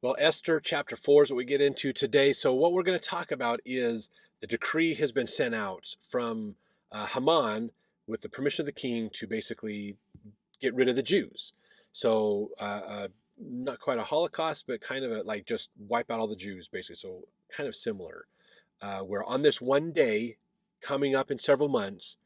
Well, Esther chapter 4 is what we get into today. So, what we're going to talk about is the decree has been sent out from Haman with the permission of the king to basically get rid of the Jews. So, not quite a Holocaust, but kind of like just wipe out all the Jews, basically. So, kind of similar, where on this one day coming up in several months,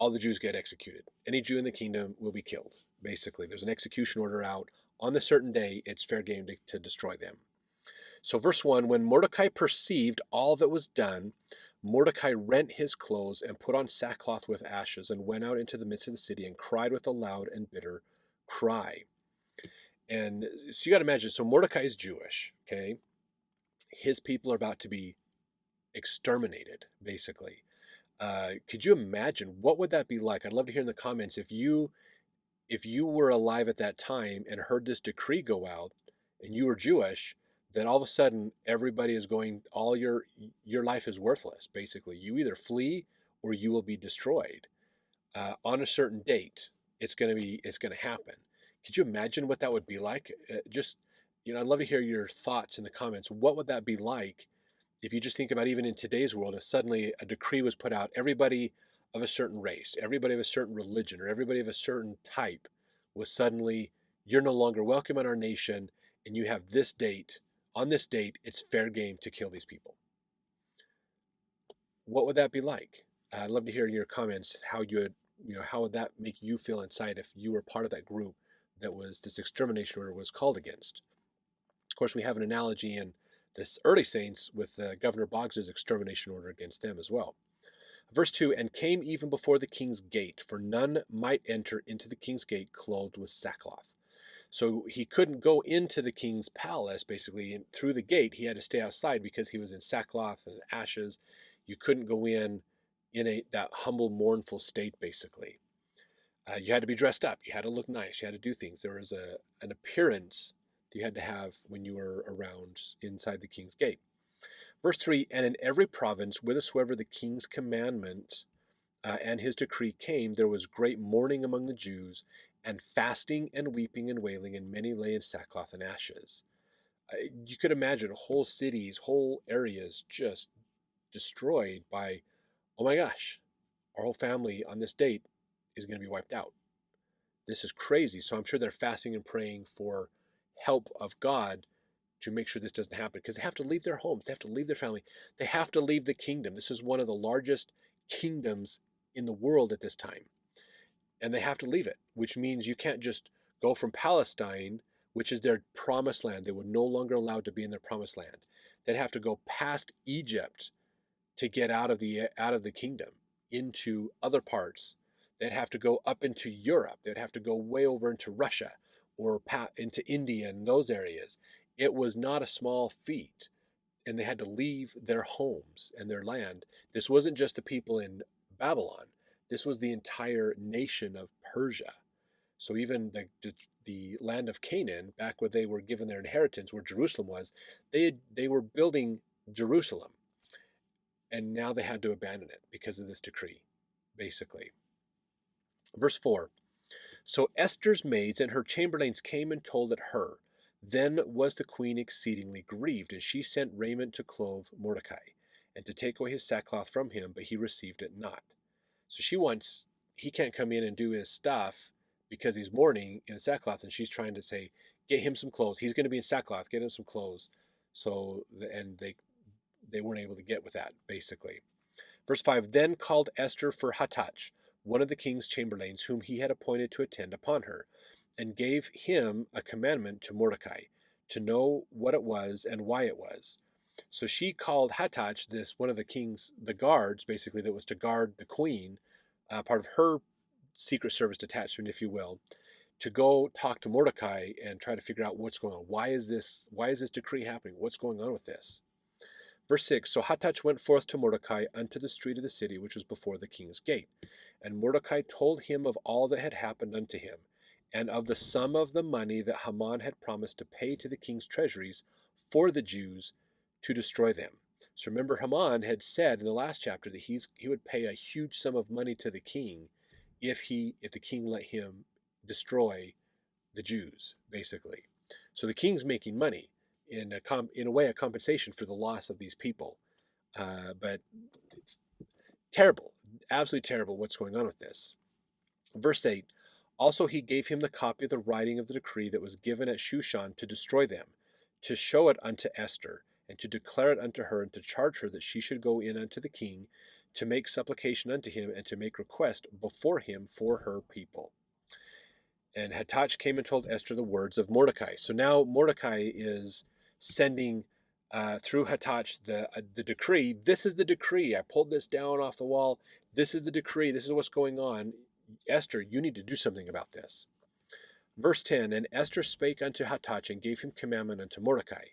all the Jews get executed. Any Jew in the kingdom will be killed. Basically, there's an execution order out on the certain day. It's fair game to destroy them. So, verse 1, when Mordecai perceived all that was done, Mordecai rent his clothes and put on sackcloth with ashes and went out into the midst of the city and cried with a loud and bitter cry. And so you got to imagine, so Mordecai is Jewish, okay? His people are about to be exterminated, basically. Could you imagine what would that be like? I'd love to hear in the comments if you were alive at that time and heard this decree go out and you were Jewish, then all of a sudden everybody is going, all your life is worthless. Basically, you either flee or you will be destroyed on a certain date. It's going to happen. Could you imagine what that would be like? I'd love to hear your thoughts in the comments. What would that be like if you just think about even in today's world, if suddenly a decree was put out, everybody of a certain race, everybody of a certain religion, or everybody of a certain type was suddenly, you're no longer welcome in our nation, and you have this date. On this date, it's fair game to kill these people. What would that be like? I'd love to hear in your comments how would that make you feel inside if you were part of that group that was this extermination order was called against. Of course, we have an analogy in this early saints with Governor Boggs's extermination order against them as well. Verse 2, and came even before the king's gate, for none might enter into the king's gate clothed with sackcloth. So he couldn't go into the king's palace, basically, and through the gate. He had to stay outside because he was in sackcloth and ashes. You couldn't go in that humble, mournful state, basically. You had to be dressed up. You had to look nice. You had to do things. There was an appearance that you had to have when you were around inside the king's gate. Verse 3, and in every province, whithersoever the king's commandment and his decree came, there was great mourning among the Jews, and fasting and weeping and wailing, and many lay in sackcloth and ashes. You could imagine whole cities, whole areas just destroyed by, oh my gosh, our whole family on this date is going to be wiped out. This is crazy. So I'm sure they're fasting and praying for help of God to make sure this doesn't happen, because they have to leave their homes. They have to leave their family. They have to leave the kingdom. This is one of the largest kingdoms in the world at this time. And they have to leave it, which means you can't just go from Palestine, which is their promised land. They were no longer allowed to be in their promised land. They'd have to go past Egypt to get out of the kingdom into other parts. They'd have to go up into Europe. They'd have to go way over into Russia or into India and those areas. It was not a small feat, and they had to leave their homes and their land. This wasn't just the people in Babylon. This was the entire nation of Persia. So even the land of Canaan, back where they were given their inheritance, where Jerusalem was, they were building Jerusalem, and now they had to abandon it because of this decree, basically. Verse 4, so Esther's maids and her chamberlains came and told it her. Then was the queen exceedingly grieved, and she sent raiment to clothe Mordecai, and to take away his sackcloth from him, but he received it not. So he can't come in and do his stuff because he's mourning in sackcloth, and she's trying to say, get him some clothes. He's going to be in sackcloth, get him some clothes. So, and they weren't able to get with that, basically. Verse 5, then called Esther for Hattach, one of the king's chamberlains, whom he had appointed to attend upon her, and gave him a commandment to Mordecai, to know what it was and why it was. So she called Hattach, one of the guards, basically, that was to guard the queen, part of her secret service detachment, if you will, to go talk to Mordecai and try to figure out what's going on. Why is this decree happening? What's going on with this? Verse 6, so Hattach went forth to Mordecai unto the street of the city, which was before the king's gate. And Mordecai told him of all that had happened unto him, and of the sum of the money that Haman had promised to pay to the king's treasuries for the Jews to destroy them. So remember, Haman had said in the last chapter that he would pay a huge sum of money to the king if the king let him destroy the Jews, basically. So the king's making money. in a way a compensation for the loss of these people. But it's terrible, absolutely terrible what's going on with this. Verse 8, also he gave him the copy of the writing of the decree that was given at Shushan to destroy them, to show it unto Esther, and to declare it unto her, and to charge her that she should go in unto the king, to make supplication unto him, and to make request before him for her people. And Hathach came and told Esther the words of Mordecai. So now Mordecai is sending through Hathach the decree. This is the decree. I pulled this down off the wall. This is the decree. This is what's going on. Esther, you need to do something about this. Verse 10, and Esther spake unto Hathach and gave him commandment unto Mordecai.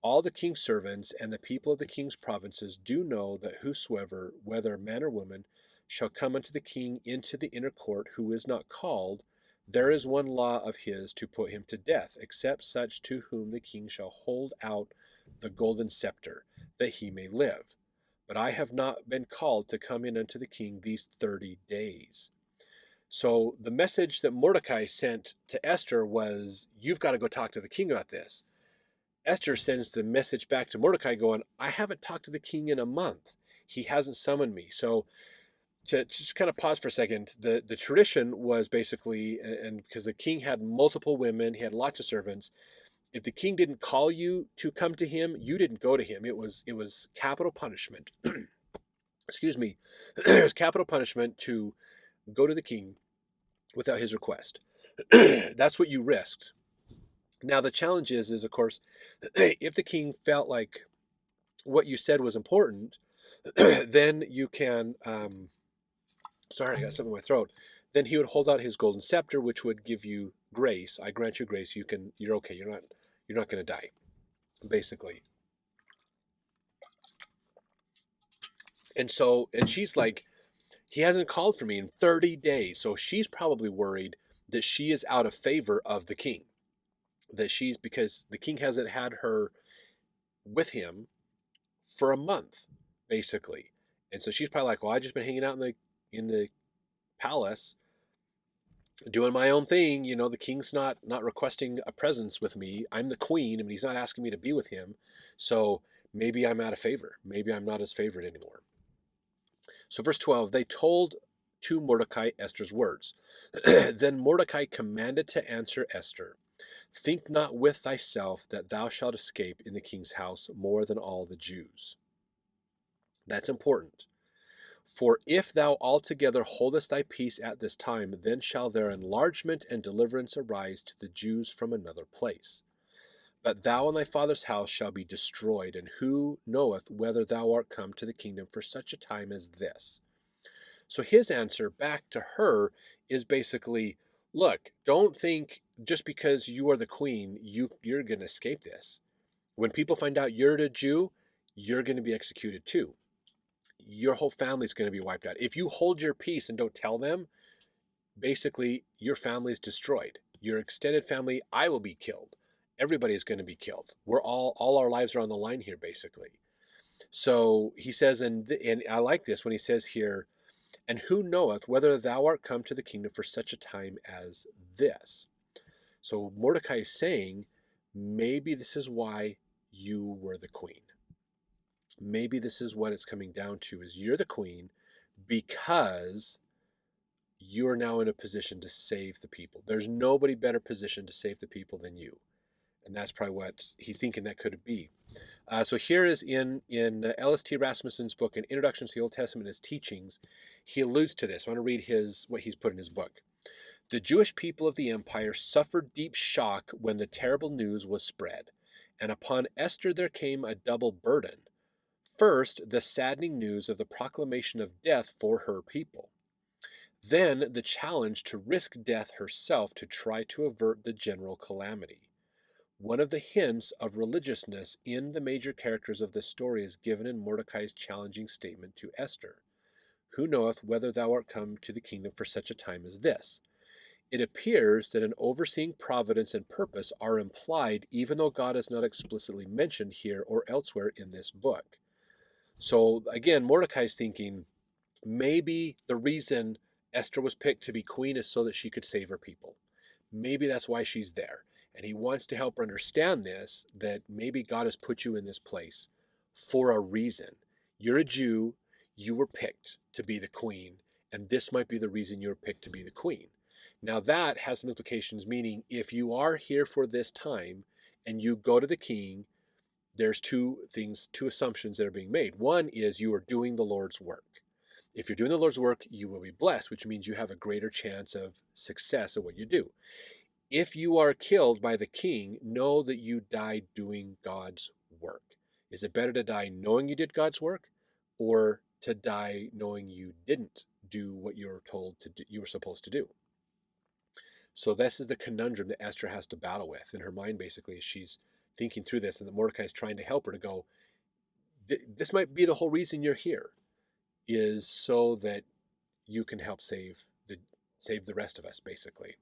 All the king's servants and the people of the king's provinces do know that whosoever, whether man or woman, shall come unto the king into the inner court who is not called, there is one law of his to put him to death, except such to whom the king shall hold out the golden scepter, that he may live. But I have not been called to come in unto the king these 30 days. So the message that Mordecai sent to Esther was, you've got to go talk to the king about this. Esther sends the message back to Mordecai going, I haven't talked to the king in a month. He hasn't summoned me. So to just kind of pause for a second, the tradition was basically, and because the king had multiple women, he had lots of servants, if the king didn't call you to come to him, you didn't go to him. It was capital punishment. Excuse me. It was capital punishment to go to the king without his request. That's what you risked. Now the challenge is of course, if the king felt like what you said was important, then you can, sorry, I got something in my throat. Then he would hold out his golden scepter, which would give you grace. I grant you grace. You're okay. You're not going to die, basically. And she's like, he hasn't called for me in 30 days. So she's probably worried that she is out of favor of the king. Because the king hasn't had her with him for a month, basically. And so she's probably like, well, I've just been hanging out in the palace doing my own thing. The king's not requesting a presence with me. I'm the queen, and he's not asking me to be with him. So maybe I'm out of favor. Maybe I'm not his favorite anymore. So verse 12, they told to Mordecai Esther's words. Then Mordecai commanded to answer Esther, think not with thyself that thou shalt escape in the king's house more than all the Jews. That's important. For if thou altogether holdest thy peace at this time, then shall their enlargement and deliverance arise to the Jews from another place. But thou and thy father's house shall be destroyed, and who knoweth whether thou art come to the kingdom for such a time as this? So his answer back to her is basically, look, don't think just because you are the queen, you're going to escape this. When people find out you're a Jew, you're going to be executed too. Your whole family's going to be wiped out. If you hold your peace and don't tell them, basically your family is destroyed. Your extended family, I will be killed. Everybody's going to be killed. We're all our lives are on the line here, basically. So he says, and I like this when he says here, and who knoweth whether thou art come to the kingdom for such a time as this? So Mordecai is saying, maybe this is why you were the queen. Maybe this is what it's coming down to, is you're the queen because you're now in a position to save the people. There's nobody better positioned to save the people than you. And that's probably what he's thinking that could be. So here is in Ellis T. Rasmussen's book, An Introduction to the Old Testament and His Teachings, he alludes to this. I want to read what he's put in his book. The Jewish people of the empire suffered deep shock when the terrible news was spread, and upon Esther there came a double burden. First, the saddening news of the proclamation of death for her people. Then the challenge to risk death herself to try to avert the general calamity. One of the hints of religiousness in the major characters of this story is given in Mordecai's challenging statement to Esther. Who knoweth whether thou art come to the kingdom for such a time as this? It appears that an overseeing providence and purpose are implied, even though God is not explicitly mentioned here or elsewhere in this book. So again, Mordecai's thinking, maybe the reason Esther was picked to be queen is so that she could save her people. Maybe that's why she's there. And he wants to help her understand this, that maybe God has put you in this place for a reason. You're a Jew, you were picked to be the queen, and this might be the reason you're picked to be the queen. Now that has some implications, meaning if you are here for this time and you go to the king, there's two assumptions that are being made. One is you are doing the Lord's work. If you're doing the Lord's work, you will be blessed, which means you have a greater chance of success at what you do. If you are killed by the king, know that you died doing God's work. Is it better to die knowing you did God's work, or to die knowing you didn't do what you were told to do, you were supposed to do? So this is the conundrum that Esther has to battle with in her mind, basically, as she's thinking through this, and that Mordecai is trying to help her to go, this might be the whole reason you're here, is so that you can help save the rest of us, basically.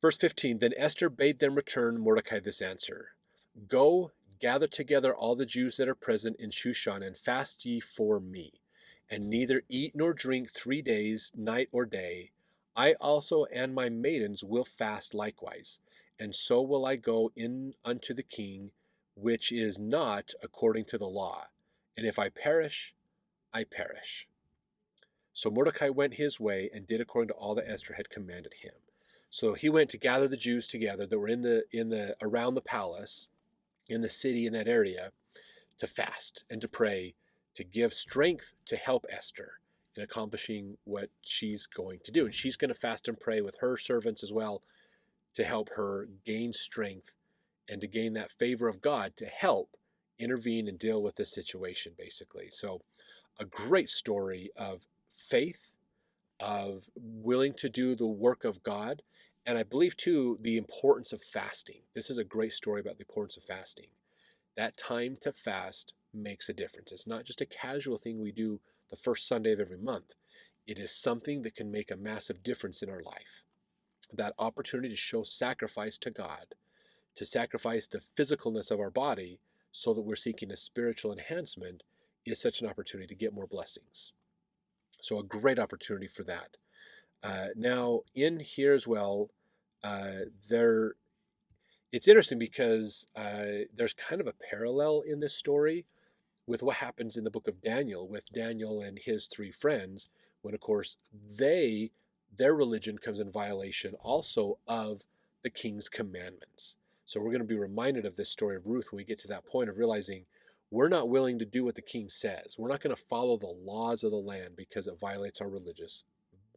Verse 15, then Esther bade them return Mordecai this answer. Go, gather together all the Jews that are present in Shushan, and fast ye for me, and neither eat nor drink 3 days, night or day. I also and my maidens will fast likewise, and so will I go in unto the king, which is not according to the law. And if I perish, I perish. So Mordecai went his way and did according to all that Esther had commanded him. So he went to gather the Jews together that were in the around the palace, in the city, in that area, to fast and to pray, to give strength to help Esther in accomplishing what she's going to do. And she's going to fast and pray with her servants as well to help her gain strength and to gain that favor of God to help intervene and deal with this situation, basically. So a great story of faith, of willing to do the work of God. And I believe, too, the importance of fasting. This is a great story about the importance of fasting. That time to fast makes a difference. It's not just a casual thing we do the first Sunday of every month. It is something that can make a massive difference in our life. That opportunity to show sacrifice to God, to sacrifice the physicalness of our body so that we're seeking a spiritual enhancement, is such an opportunity to get more blessings. So a great opportunity for that. Now, in here as well, it's interesting because there's kind of a parallel in this story with what happens in the book of Daniel, with Daniel and his 3 friends, when, of course, their religion comes in violation also of the king's commandments. So we're going to be reminded of this story of Ruth when we get to that point of realizing we're not willing to do what the king says. We're not going to follow the laws of the land because it violates our religious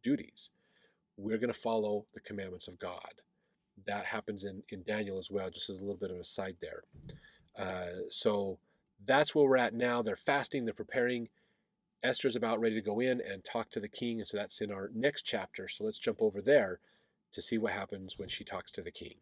duties. We're going to follow the commandments of God. That happens in Daniel as well, just as a little bit of an aside there. So that's where we're at now. They're fasting, they're preparing. Esther's about ready to go in and talk to the king, and so that's in our next chapter. So let's jump over there to see what happens when she talks to the king.